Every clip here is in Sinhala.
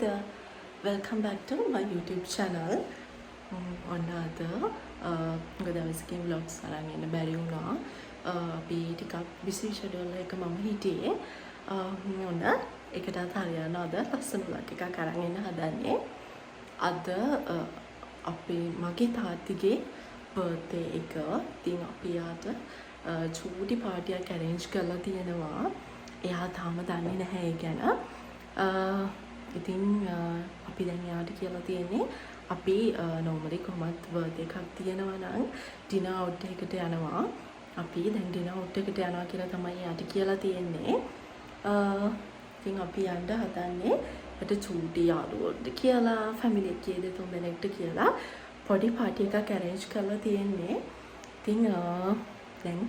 there. Welcome back to my YouTube channel. On other ගොඩවස්කින් vlogs අරන් එන්න බැරි වුණා. අපි ටිකක් busy schedule එක මම හිටියේ. ඔන්න ඒකටත් හරියනවා අද ලස්සන vlog එකක් අරන් එන්න හදන්නේ. අද අපි මගේ තාත්තිගේ birthday එක. ඉතින් අපි යාට චූටි party එකක් arrange කරලා තියෙනවා. එයා තාම දන්නේ නැහැ ඒ ගැන. ඉතින් අපි දැන් යාට කියලා තියෙන්නේ අපි normally කොහොමත් birthday එකක් තියෙනවා නම් dinner out එකකට යනවා. අපි දැන් dinner out එකට යනවා කියලා තමයි යාට කියලා තියෙන්නේ. ඉතින් අපි යන්න හදන්නේ යට චූටි යාළුවෝට කියලා family එකේ දෙතුන් දෙනෙක්ට කියලා පොඩි party එකක් arrange කරලා තියෙන්නේ. ඉතින් දැන්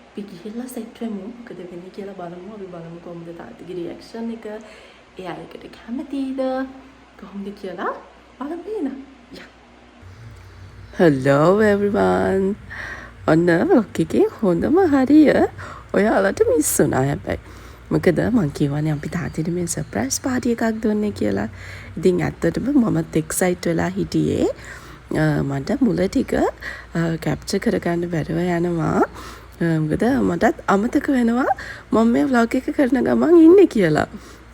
අපි ගිහිල්ලා set වෙමු. මොකද වෙන්නේ කියලා බලමු. අපි බලමු කොහොමද තාත්තගේ reaction එක. එයා එකට කැමතිද කොහොමද කියලා බලන්න. Hello everyone. ඔන්න vlog එකේ හොඳම හරිය ඔයාලට මිස් වුණා හැබැයි. මොකද මං කියවනේ අපි තාත්තට මේ surprise party එකක් දුන්නේ කියලා. ඉතින් ඇත්තටම මමත් excited වෙලා හිටියේ. මට මුල ටික capture කරගන්න බැරුව යනවා. මොකද මටත් අමතක වෙනවා මම මේ vlog එක කරන ගමන් ඉන්නේ කියලා.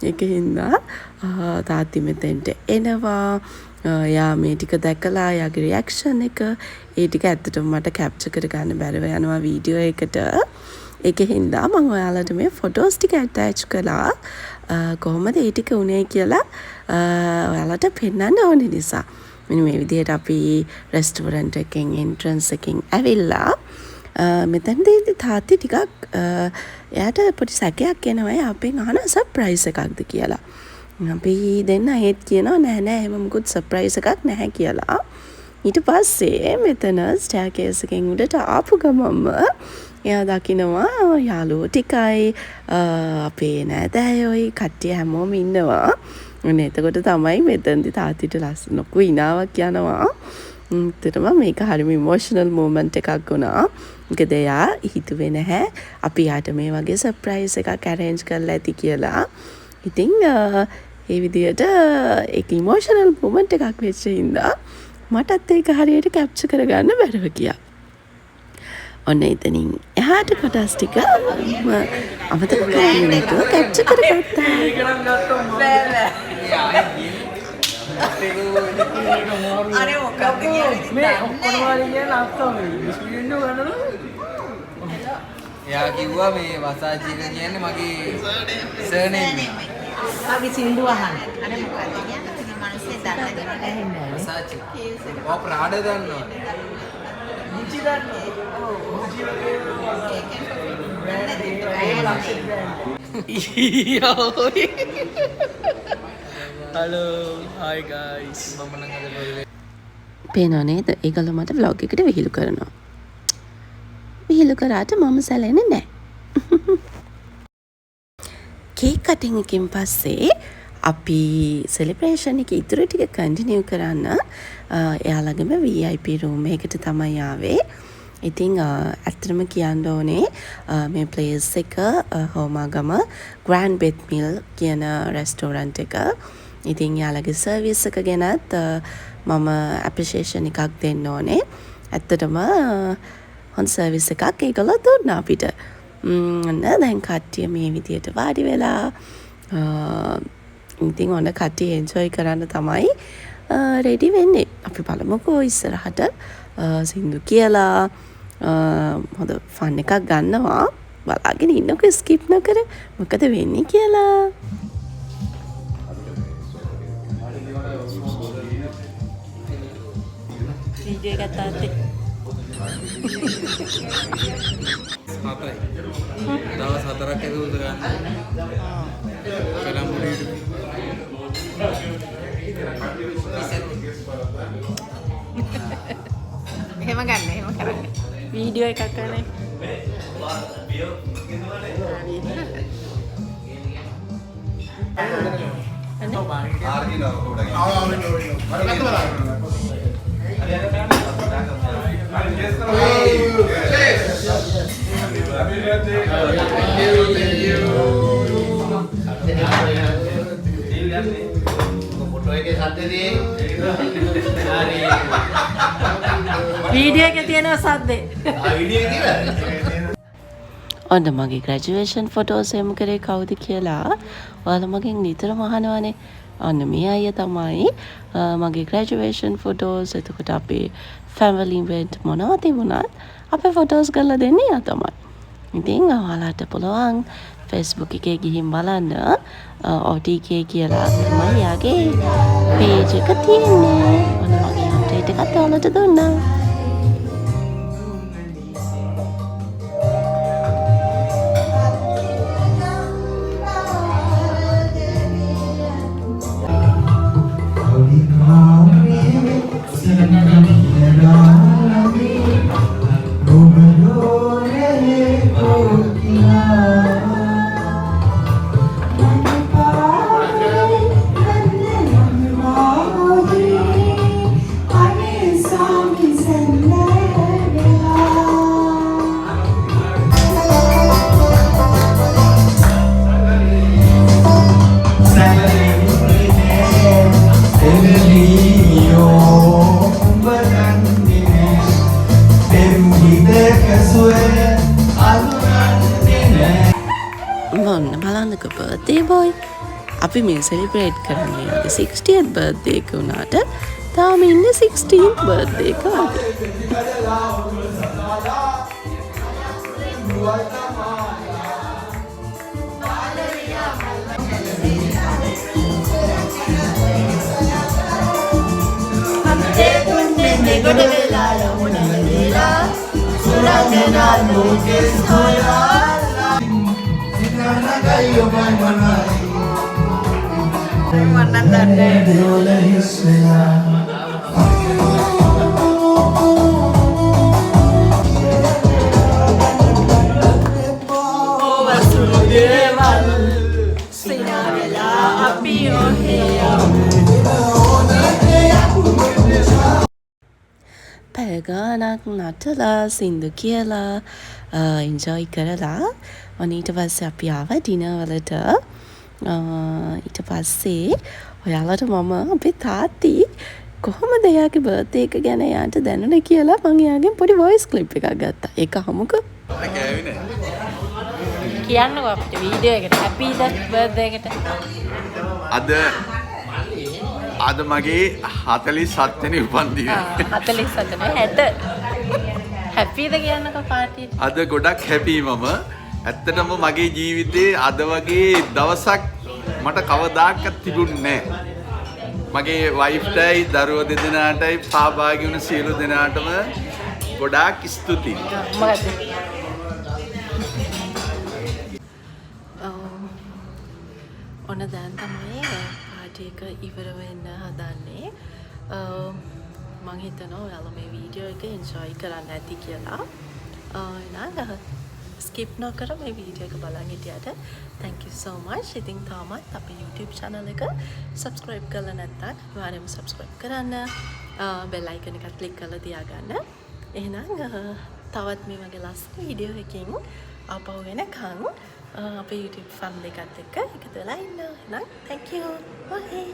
ඒකින්දා තාත්ති මෙතෙන්ට එනවා. යා මේ ටික දැකලා යාගේ රියැක්ෂන් එක ඒ ටික ඇත්තටම මට කැප්චර් කරගන්න බැරුව යනවා වීඩියෝ එකට. ඒකින්දා මම ඔයාලට මේ ෆොටෝස් ටික ඇටච් කළා. කොහොමද ඒ ටික උනේ කියලා ඔයාලට පෙන්වන්න ඕනේ නිසා. මෙන්න මේ විදිහට අපි රෙස්ටෝරන්ට් එකෙන් එන්ට්‍රන්ස් එකෙන් ඇවිල්ලා මෙතනදී තාත්ති ටිකක් එයාට පොඩි සැකයක් එනවා අපෙන් අහන සර්ප්‍රයිස් එකක්ද කියලා. අපි දෙන්න ඒත් කියනවා නෑ නෑ එහෙම මුකුත් සර්ප්‍රයිස් එකක් නැහැ කියලා. ඊට පස්සේ මෙතන ස්ටෑර්කේස් එකෙන් උඩට ආපු ගමන්ම එයා දකිනවා යාළුවෝ ටිකයි අපේ නෑදෑයෝයි කට්ටිය හැමෝම ඉන්නවා. අනේ එතකොට තමයි මෙතනදී තාත්තිට ලස්සන ලොකු ඉනාවක් යනවා. ඇත්තටම මේක හරිම ඉමෝෂනල් මොමන්ට් එකක් වුණා. මොකද එයා හිතුවේ නැහැ අපි යාට මේ වගේ සර්ප්‍රයිස් එකක් arrange කරලා ඇති කියලා. ඉතින් ඒ විදිහට ඒක ඉමෝෂනල් මොමන්ට් එකක් වෙච්ච හින්දා මටත් ඒක හරියට කැප්චර් කරගන්න බැරුව ගියා. ඔන්න එතනින් එහාට කොටස් ටික අමතක කරන්නේ නැතුව කැප්චර් කරගත්තා. අනේ මොකක්ද කියන්නේ මේ ඔක්කොම වලින් ලස්සම ස්පීඩ් එක ගන්නද එයා කිව්වා මේ වසාජි එක කියන්නේ මගේ සර්නේම් එක අපි සින්දු අහන්න අනේ මොකක්ද කියන්නේ මේ මිනිස්සේ දන්නේ නැහැ වසාජි ඔය ප්‍රාඩ දන්නවා මුචි දන්නවා ඔව් මුචි වගේ Hello, hi guys. මම නම් අද බොරුවේ පේනව නේද? ඒගොල්ලෝ මට vlog එකට විහිළු කරනවා. විහිළු කරාට මම සැලෙන්නේ නැහැ. කේක් කටින් එකකින් පස්සේ අපි සෙලිබ්‍රේෂන් එක ඉතුරු ටික කන්ටිනියු කරන්න එයාලගේම VIP room එකකට තමයි ආවේ. ඉතින් ඇත්තටම කියන්න ඕනේ මේ ප්ලේස් එක හෝමාගම ග්‍රෑන්ඩ් බෙත් මිල් කියන රෙස්ටෝරන්ට් එක. ඉතින් යාළගේ සර්විස් එක ගැනත් මම ඇප්‍රිෂියේෂන් එකක් දෙන්න ඕනේ. ඇත්තටම හොඳ සර්විස් එකක් ඒගොල්ලෝ දුන්නා අපිට. දැන් කට්ටිය මේ විදියට වාඩි වෙලා ඉතින් ඔන්න කට්ටිය එන්ජොයි කරන්න තමයි රෙඩි වෙන්නේ. අපි බලමුකෝ ඉස්සරහට සින්දු කියලා හොඳ ෆන් එකක් ගන්නවා. බලාගෙන ඉන්නකෝ ස්කිප් නොකර මොකද වෙන්නේ කියලා. වීඩියෝ එකක් තාත්තේ. හතරයි දවස් 4ක් ඇතුළත ගන්න කලම්බුඩේට එහෙම ගන්න එහෙම කරන්න වීඩියෝ එකක් කරන්නේ. Thank you. ඔයගේ සද්දේ වීඩියෝ එකේ තියෙන සද්දේ. වීඩියෝ කියලා. ඔන්න මගේ ග්‍රැජුවේෂන් ෆොටෝස් එමු කරේ කවුද කියලා ඔයාලා මගෙන් නිතරම අහනවනේ. ඔන්න මේ අය තමයි මගේ ග්‍රැජුවේෂන් ෆොටෝස්. එතකොට අපේ ෆැමිලි ඉවෙන්ට් මොනවා තිබුණත් අපේ ෆොටෝස් කරලා දෙන්නේ යා තමයි. ඉතින් ඔයාලට පුළුවන් Facebook එකේ ගිහින් බලන්න OTK කියලා තමයි යාගේ page එක තියෙන්නේ. ඔන්න මගේ අප්ඩේට් එකත් ඔයාලට දුන්නා. මොන්න බලන්නක බර්ත්ඩේ බොයි. අපි මේ සෙලිබ්‍රේට් කරන්නේ යාගේ 60th බර්ත්ඩේ එක උනාට තාම ඉන්නේ 16th බර්ත්ඩේ එක වගේ. පැය ගානක් නටලා සින්දු කියලා එන්ජොයි කරලා ඔන්න ඊට පස්සේ අපි ආවා ඩිනර් වලට. ඊට පස්සේ ඔයාලට මම අපේ තාත්ති කොහොමද එයාගේ බර්ත්ඩේ එක ගැන එයාට දැනුනේ කියලා මම එයාගෙන් පොඩි වොයිස් ක්ලිප් එකක් ගත්තා. ඒක අහමුකෝ. කියන්නකෝ අපිට වීඩියෝ එකට හැපිද බර්ත්ඩේ එකට. අද මගේ 47 වෙනි උපන්දින. 47 නේ 60. හැපිද කියන්නකෝ පාටියට. අද ගොඩක් හැපි මම. ඇත්තටම මගේ ජීවිතේ අද වගේ දවසක් මට කවදාකවත් තිබුණේ නැහැ. මගේ වයිෆ්ටයි දරුවෝ දෙදෙනාටයි සහභාගී වුණ සියලු දෙනාටම ගොඩාක් ස්තුතියි. මොකද? ඔන්න දැන් තමයි පාටි එක ඉවර වෙන්න හදන්නේ. මං හිතනවා ඔයාලා මේ වීඩියෝ එක එන්ජොයි කරන්න ඇති කියලා. එහෙනම් ස්කිප් නොකර මේ වීඩියෝ එක බලන් හිටියට thank you so much. ඉතින් තාමත් අපේ YouTube channel එක subscribe කරලා නැත්නම් අනිවාර්යයෙන්ම subscribe කරන්න. bell icon එක click කරලා තියාගන්න. එහෙනම් තවත් මේ වගේ ලස්සන වීඩියෝ එකකින් ආපහු වෙනකන් අපේ YouTube family එකත් එක්ක එකතු වෙලා ඉන්න. එහෙනම් thank you. bye.